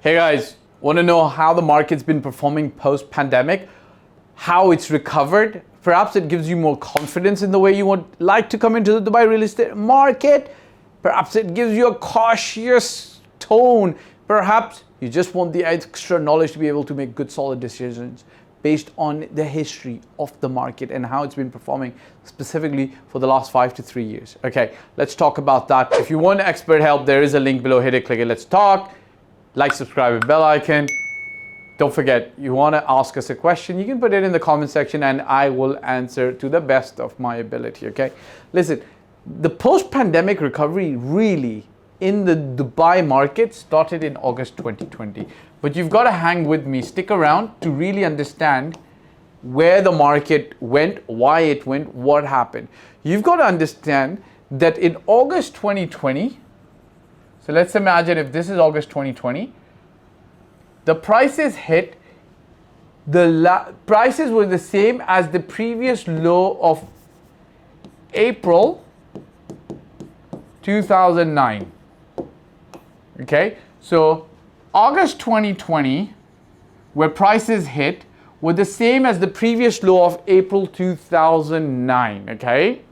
Hey guys, want to know how the market's been performing post-pandemic? How it's recovered? Perhaps it gives you more confidence in the way you would like to come into the Dubai real estate market. Perhaps it gives you a cautious tone. Perhaps you just want the extra knowledge to be able to make good, solid decisions based on the history of the market and how it's been performing specifically for the last 5 to 3 years. Okay, let's talk about that. If you want expert help, there is a link below. Hit it, click it, let's talk. Like, subscribe, and bell icon. Don't forget, you want to ask us a question, you can put it in the comment section and I will answer to the best of my ability, okay? Listen, the post-pandemic recovery really in the Dubai market started in August 2020. But you've got to hang with me, stick around to really understand where the market went, why it went, what happened. You've got to understand that in August 2020, so let's imagine if this is August 2020, the prices hit, prices were the same as the previous low of April 2009. Okay, so August 2020, where prices hit, were the same as the previous low of April 2009. Okay,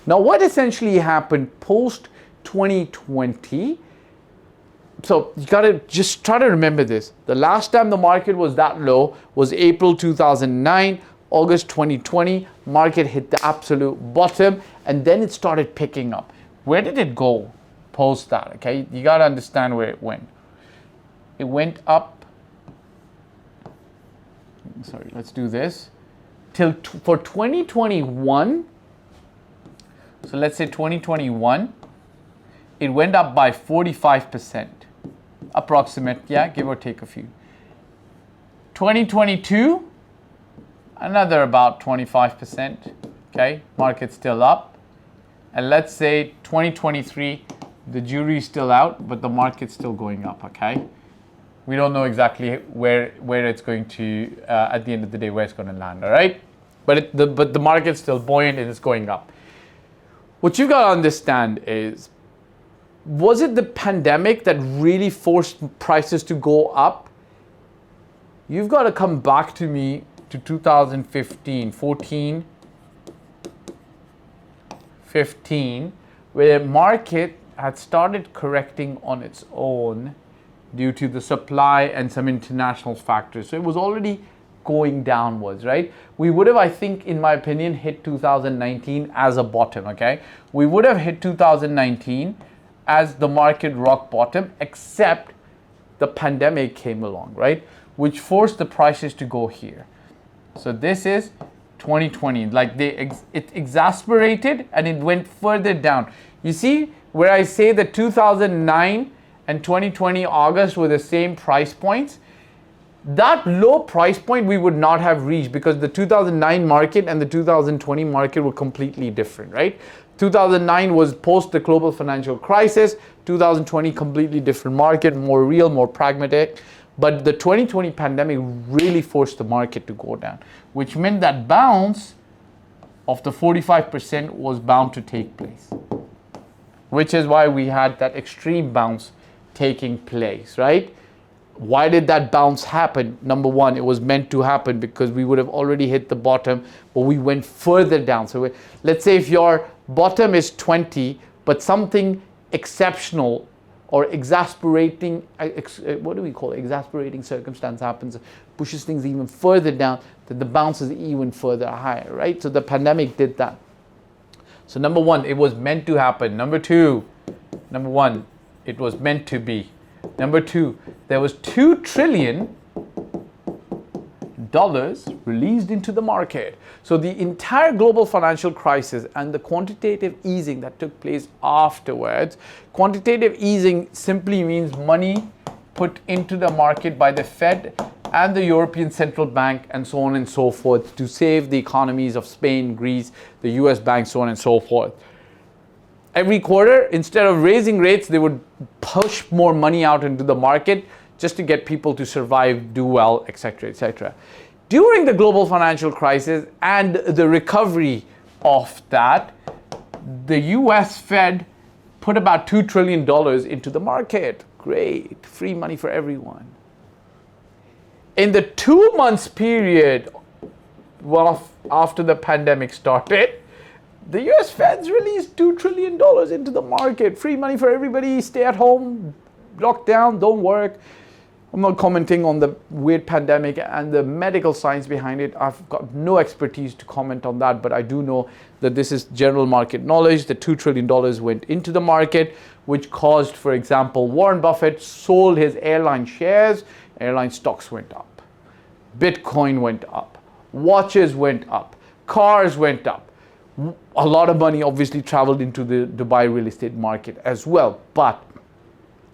now what essentially happened post 2020? So you gotta just try to remember this. The last time the market was that low was April 2009. August 2020, market hit the absolute bottom and then it started picking up. Where did it go post that? Okay, you gotta understand where it went. It went up, sorry, let's do this, for 2021, so let's say 2021, it went up by 45%, approximate, yeah, give or take a few. 2022, another about 25%, okay, market's still up. And let's say 2023, the jury's still out, but the market's still going up, okay? We don't know exactly where it's going to, at the end of the day, where it's going to land, all right? But the market's still buoyant and it's going up. What you've got to understand is, was it the pandemic that really forced prices to go up? You've got to come back to me to 2015, 14, 15, where the market had started correcting on its own due to the supply and some international factors. So it was already going downwards, right? We would have, I think, in my opinion, hit 2019 as a bottom, okay? We would have hit 2019 as the market rock bottom, except the pandemic came along, right? Which forced the prices to go here. So this is 2020, like it exasperated and it went further down. You see where I say that 2009 and 2020 August were the same price points? That low price point we would not have reached because the 2009 market and the 2020 market were completely different, right? 2009 was post the global financial crisis, 2020 completely different market, more real, more pragmatic. But the 2020 pandemic really forced the market to go down, which meant that bounce of the 45% was bound to take place, which is why we had that extreme bounce taking place, right? Why did that bounce happen? Number one, it was meant to happen because we would have already hit the bottom, but we went further down. So let's say if your bottom is 20, but something exceptional or exasperating, what do we call it? Exasperating circumstance happens, pushes things even further down, then the bounce is even further higher, right? So the pandemic did that. So number one, it was meant to happen. Number one, it was meant to be. Number two, there was $2 trillion released into the market. So the entire global financial crisis and the quantitative easing that took place afterwards, quantitative easing simply means money put into the market by the Fed and the European Central Bank and so on and so forth to save the economies of Spain, Greece, the US banks, so on and so forth. Every quarter, instead of raising rates, they would push more money out into the market just to get people to survive, do well, etc., etc. During the global financial crisis and the recovery of that, the US Fed put about $2 trillion into the market. Great, free money for everyone. In the 2 months period, well, after the pandemic started, the US Feds released $2 trillion into the market. Free money for everybody, stay at home, lock down, don't work. I'm not commenting on the weird pandemic and the medical science behind it. I've got no expertise to comment on that, but I do know that this is general market knowledge. The $2 trillion went into the market, which caused, for example, Warren Buffett sold his airline shares, airline stocks went up. Bitcoin went up. Watches went up. Cars went up. A lot of money obviously traveled into the Dubai real estate market as well, but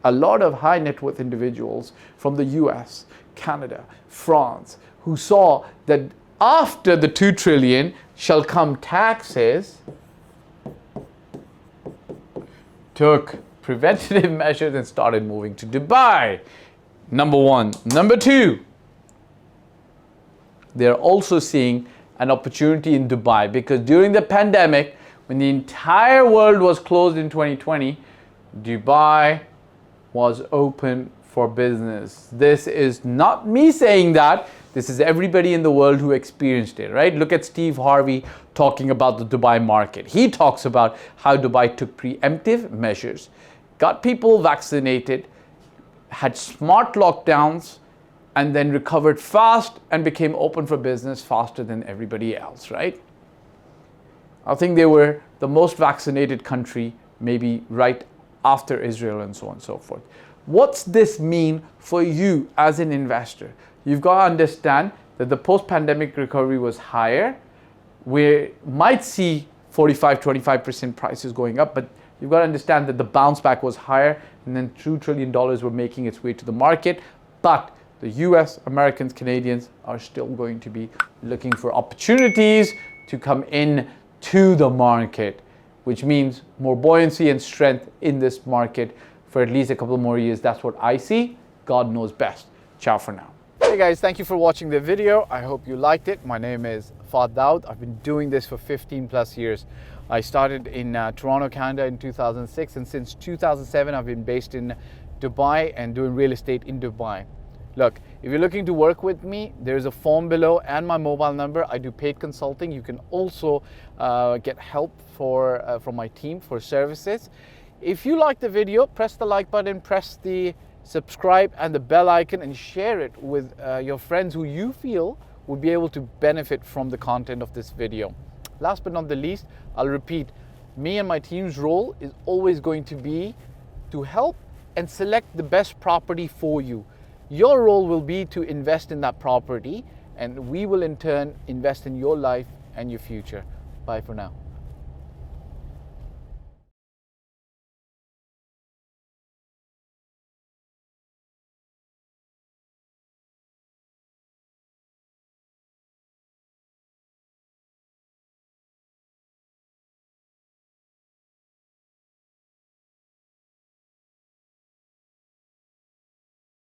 a lot of high net worth individuals from the US, Canada, France, who saw that after the 2 trillion shall come taxes, took preventative measures and started moving to Dubai. Number one. Number two, they're also seeing an opportunity in Dubai because during the pandemic, when the entire world was closed in 2020, Dubai was open for business. This is not me saying that. This is everybody in the world who experienced it, right? Look at Steve Harvey talking about the Dubai market. He talks about how Dubai took preemptive measures, got people vaccinated, had smart lockdowns, and then recovered fast and became open for business faster than everybody else, right? I think they were the most vaccinated country, maybe right after Israel and so on and so forth. What's this mean for you as an investor? You've got to understand that the post-pandemic recovery was higher. We might see 45-25% prices going up, but you've got to understand that the bounce back was higher and then $2 trillion were making its way to the market. But the US, Americans, Canadians are still going to be looking for opportunities to come in to the market, which means more buoyancy and strength in this market for at least a couple more years. That's what I see. God knows best. Ciao for now. Hey guys, thank you for watching the video. I hope you liked it. My name is Fahd Dawood. I've been doing this for 15 plus years. I started in Toronto, Canada in 2006, and since 2007 I've been based in Dubai and doing real estate in Dubai. Look, if you're looking to work with me, there's a form below and my mobile number. I do paid consulting. You can also get help from my team for services. If you like the video, press the like button, press the subscribe and the bell icon, and share it with your friends who you feel would be able to benefit from the content of this video. Last but not the least, I'll repeat, me and my team's role is always going to be to help and select the best property for you. Your role will be to invest in that property, and we will in turn invest in your life and your future. Bye for now.